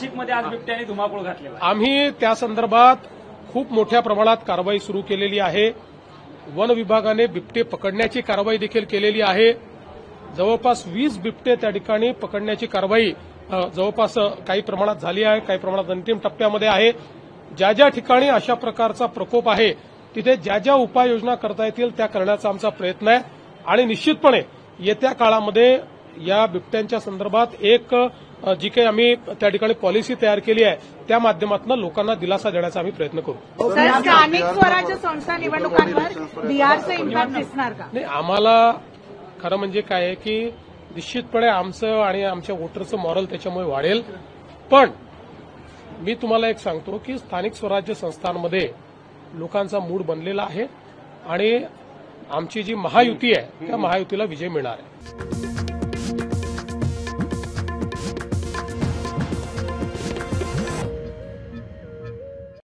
नाशिकमध्ये आज बिबट्याने धुमाकूळ घातलेला आहे। आम्ही त्या संदर्भात खूप मोठ्या प्रमाणात कारवाई सुरू केलेली आहे। वन विभागाने बिबटे पकडण्याची कारवाई देखील केलेली आहे। जवळपास 20 बिबटे त्या ठिकाणी पकडण्याची कारवाई जवळपास काही प्रमाणात झाली आहे, काही प्रमाणात अंतिम टप्प्यामध्ये आहे। ज्या ज्या ठिकाणी अशा प्रकारचा प्रकोप आहे तिथे ज्या ज्या उपाययोजना करता येतील त्या करण्याचा आमचा प्रयत्न आहे आणि निश्चितपणे येत्या काळामध्ये या बिबट्यांच्या संदर्भात एक जी काही आम्ही त्या ठिकाणी पॉलिसी तयार केली आहे त्या माध्यमातून लोकांना दिलासा देण्याचा आम्ही प्रयत्न करू। स्थानिक स्वराज्य संस्था निवडणुकांवर बिहारचं इम्पॅक्ट दिसणार का? नाही, आम्हाला खरं म्हणजे काय आहे की निश्चितपणे आमचं आणि आमच्या वोटरचं मॉरल त्याच्यामुळे वाढेल। पण मी तुम्हाला एक सांगतो की स्थानिक स्वराज्य संस्थांमध्ये लोकांचा मूड बनलेला आहे आणि आमची जी महायुती आहे त्या महायुतीला विजय मिळणार आहे।